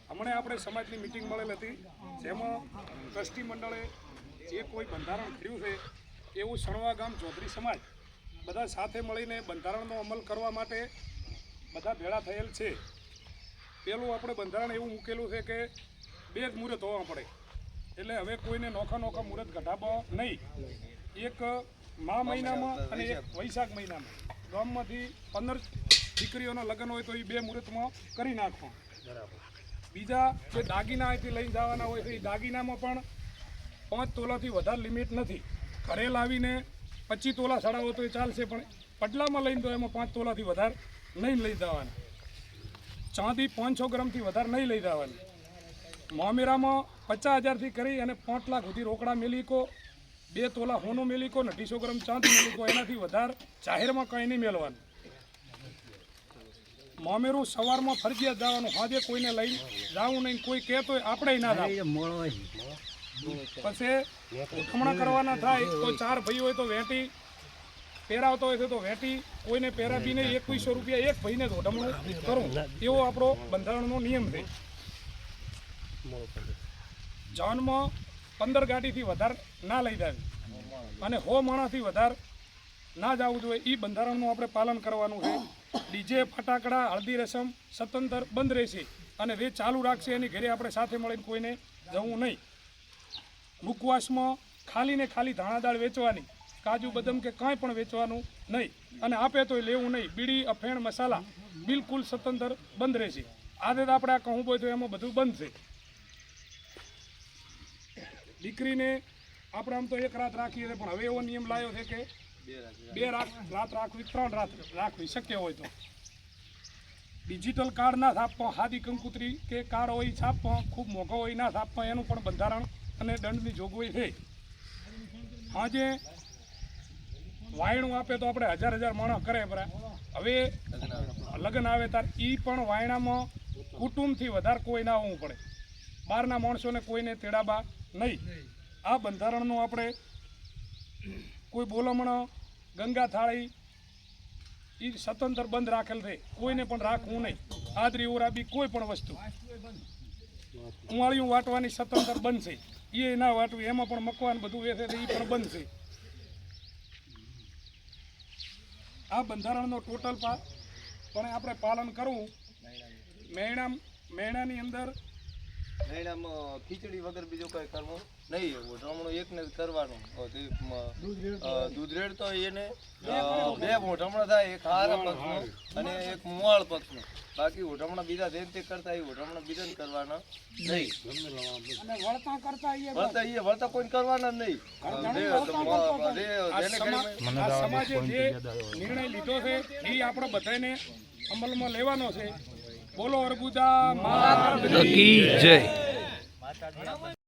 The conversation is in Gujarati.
હમણાં આપણે સમાજની મીટિંગ મળેલ હતી, જેમાં ટ્રસ્ટી મંડળે જે કોઈ બંધારણ કર્યું છે એવું સણવા ગામ ચૌધરી સમાજ બધા સાથે મળીને બંધારણનો અમલ કરવા માટે બધા ભેળા થયેલ છે. પેલું આપણે બંધારણ એવું મૂકેલું છે કે 2 જ મુહૂર્ત હોવા પડે, એટલે હવે કોઈને નોખા મુહૂર્ત ઘટાડવા નહીં. એક મા મહિનામાં અને એક વૈશાખ મહિનામાં ગામમાંથી 15 દીકરીઓના લગ્ન હોય તો એ 2 મુહૂર્તમાં કરી નાખવા. બીજા જે દાગીના અહીંથી લઈને જવાના હોય તો એ દાગીનામાં પણ 5 તોલાથી વધારે લિમિટ નથી. ઘરે લાવીને 25 તોલા ચડાવો તો એ ચાલશે, પણ પડલામાં લઈને તો એમાં 5 તોલાથી વધારે નહીં લઈ જવાના. ચાંદી 500 ગ્રામથી વધારે નહીં લઈ જવાની. મામેરામાં 50,000થી કરી અને 5 લાખ સુધી રોકડા મેલીકો, 2 તોલા હોનું મેલીકો ને 250 ગ્રામ ચાંદી મેલીકો, એનાથી વધારે જાહેરમાં કંઈ નહીં મેળવાનું. મામેરું સવારમાં ફરજિયાત જવાનું, હાજે કોઈને લઈને જવું નહીં. કોઈ કહેતો હોય આપણે ના જવું. પછી ઉઠમણા કરવાના થાય તો 4 ભાઈ હોય તો વેટી પહેરાવતો હોય તો વેટી, કોઈને પહેરાવીને 2100 રૂપિયા એક ભાઈને જ ઉઠમણું કરવું, એવો આપણો બંધારણનો નિયમ છે. જાનમાં 15 ગાડીથી વધારે ના લઈ જાવી અને 100 માણસથી વધારે ના જવું જોઈએ. એ બંધારણનું આપણે પાલન કરવાનું છે. ડીજે, ફટાકડા, હળદી રસમ સતંતર બંધ રહેશે અને જે ચાલુ રાખશે એની ઘરે આપણે સાથે મળીને કોઈને જવું નહીં. મુખવાસમાં ખાલી ને ખાલી ધાણા દાળ વેચવાની, કાજુ બદામ કે કાંઈ પણ વેચવાનું નહીં, અને આપે તોય લેવું નહીં. બીડી, અફેણ, મસાલા બિલકુલ સતંતર બંધ રહેશે. આજે તો આપણે આ કહું હોય તો એમાં બધું બંધ છે. દીકરીને આપણે આમ તો 1 રાત રાખીએ છીએ, પણ હવે એવો નિયમ લાવ્યો છે કે 2 રાત રાખવી, 3 રાત રાખવી શક્ય હોય તો. ડિજિટલ કાર્ડ ના છાપવા, હાદી કંકુતરી કે કાર્ડ હોય છાપવા, ખૂબ મોંઘો હોય ના છાપવા, એનું પણ બંધારણ અને દંડની જોગવાઈ છે. આજે વાયણું આપે તો આપણે 1000 માણસ કરે, હવે લગ્ન આવે ત્યારે એ પણ વાયણામાં કુટુંબથી વધારે કોઈ ના આવવું પડે. બહારના માણસોને કોઈને તેડાબા નહીં. આ બંધારણનું આપણે કોઈ બોલમણો, ગંગા થાળી એ સ્વતંત્ર બંધ રાખેલ છે, કોઈને પણ રાખવું નહીં. આદરી ઓરાબી કોઈ પણ વસ્તુ, ઉવાળિયું વાટવાની સ્વતંત્ર બંધ છે, એ ના વાટવું. એમાં પણ મકવાન બધું વેચે છે, એ પણ બંધ છે. આ બંધારણનો ટોટલ પણ આપણે પાલન કરવું. મહેણાની અંદર ખીચડી વગર બીજું કઈ કરવું નહીં. મોઢમણું એકને જ કરવાનું. દૂધ રેડ તો એને 2 મોઢમણા થાય, એક હારા પક્ષનું અને એક મુવાળ પક્ષનું. બાકી ઓઢમણા બીજા જેમ તે કરતા એ ઓઢમણા બીજાને કરવાના નહીં. વળતા કોઈ કરવાના નહીં. સમાજે જે નિર્ણય લીધો છે એ આપણે બધાને અમલમાં લેવાનો છે. બોલો અર્બુદા માતા કી જય.